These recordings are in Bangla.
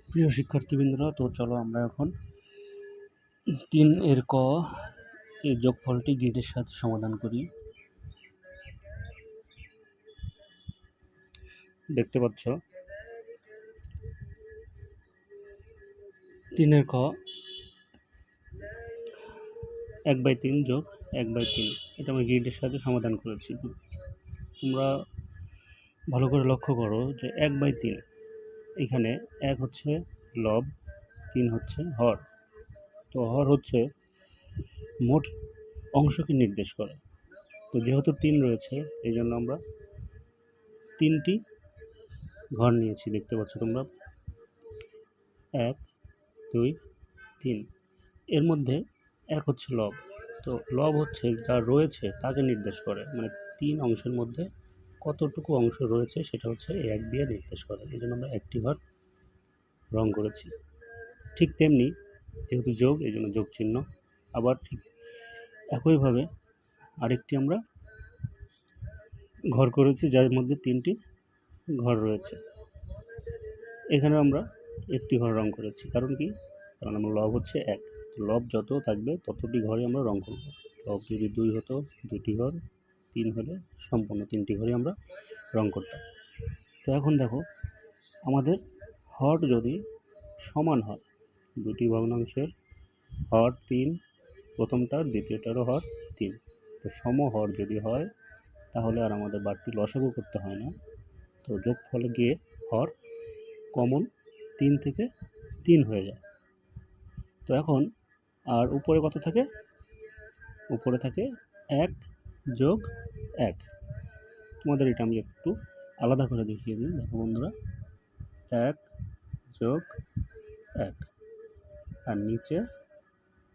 প্রিয় শিক্ষার্থীবৃন্দরা, তো চলো আমরা এখন 3 এর ক এই যোগফলটি গ্রিডের সাহায্যে সমাধান করি। দেখতে পাচ্ছ 3 এর ক 1/3 যোগ 1/3, এটা আমরা গ্রিডের সাহায্যে সমাধান করেছি। তোমরা ভালো করে লক্ষ্য করো যে 1/3, এখানে 1 হচ্ছে লব, 3 হচ্ছে হর। তো হর হচ্ছে মোট অংশকে নির্দেশ করে। তো যেহেতু 3 রয়েছে, এই জন্য আমরা 3টি ঘর নিয়েছি। দেখতে পাচ্ছ তোমরা 1, 2, 3। এর মধ্যে 1 হচ্ছে লব। তো লব হচ্ছে যা রয়েছে তাকে নির্দেশ করে, মানে 3 অংশের মধ্যে কতটুকু অংশ রয়েছে সেটা হচ্ছে 1 দিয়ে নির্দেশ করে। এই জন্য আমরা একটি ঘর রং করেছি। ঠিক তেমনি যেহেতু যোগ, এই জন্য যোগ চিহ্ন। আবার ঠিক একইভাবে আরেকটি আমরা ঘর করেছি যার মধ্যে 3টি ঘর রয়েছে। এখানে আমরা একটি ঘর রং করেছি। কারণ কি? কারণ আমার লব হচ্ছে 1, লব যত থাকবে ততটি ঘরই আমরা রং করব। লব যদি 2 হতো 2টি ঘর, 3 হলে সম্পূর্ণ 3টি ঘরই আমরা রং করতাম। তো এখন দেখো, আমাদের হর যদি সমান হয়, 2টি ভগ্নাংশের হর 3, প্রথমটার দ্বিতীয়টারও হর 3, তো সমহর যদি হয় তাহলে আর আমাদের বাড়তি লসাগু করতে হয় না। তো যোগফলে গিয়ে হর কমন 3 থেকে 3 হয়ে যায়। তো এখন আর উপরে কত থাকে? উপরে থাকে 1 যোগ 1। তোমাদের এটা আমি একটু আলাদা করে দেখিয়ে দিই। দেখো বন্ধুরা, 1 যোগ 1, আর নিচে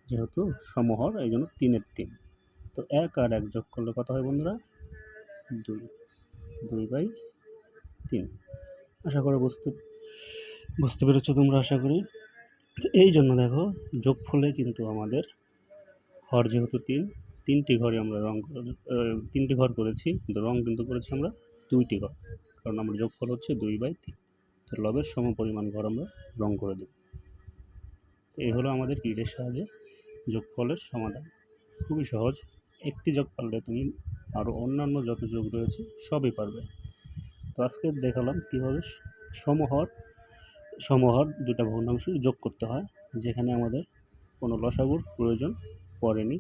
যেহেতু সমহর এই জন্য 3-এর 3। তো 1 আর 1 যোগ করলে কত হয় বন্ধুরা? 2, 2/3। আশা করে বুঝতে পেরেছো তোমরা, আশা করি। এই জন্য দেখো, যোগফলে কিন্তু আমাদের হর যেহেতু 3টি ঘরে আমরা রং 3টি ঘর করেছি, কিন্তু রং কিন্তু করেছি আমরা 2টি ঘর, কারণ আমার যোগফল হচ্ছে 2/3। তো লবের সমপরিমাণ ঘর আমরা রং করে দেব। তো এই হলো আমাদের গ্রিডের সাহায্যে যোগফলের সমাধান। খুবই সহজ। একটি যোগ পারলে তুমি আরও অন্যান্য যত যোগ রয়েছে সবই পারবে। তো আজকে দেখালাম কীভাবে সমহর দুটা ভগ্নাংশ যোগ করতে হয়, যেখানে আমাদের কোনো লসাগুর প্রয়োজন পড়েনি।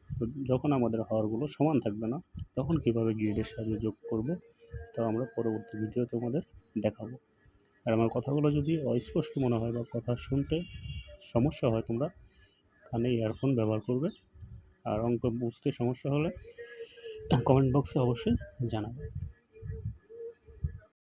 তো যখন আমাদের হরগুলো সমান থাকবে না, তখন কীভাবে গ্রিডের সাহায্যে যোগ করব তা আমরা পরবর্তী ভিডিওতে তোমাদের দেখাবো। আর আমার কথাগুলো যদি অস্পষ্ট মনে হয় বা কথা শুনতে সমস্যা হয়, তোমরা কানে ইয়ারফোন ব্যবহার করবে। আর অঙ্ক বুঝতে সমস্যা হলে কমেন্ট বক্সে অবশ্যই জানাবে।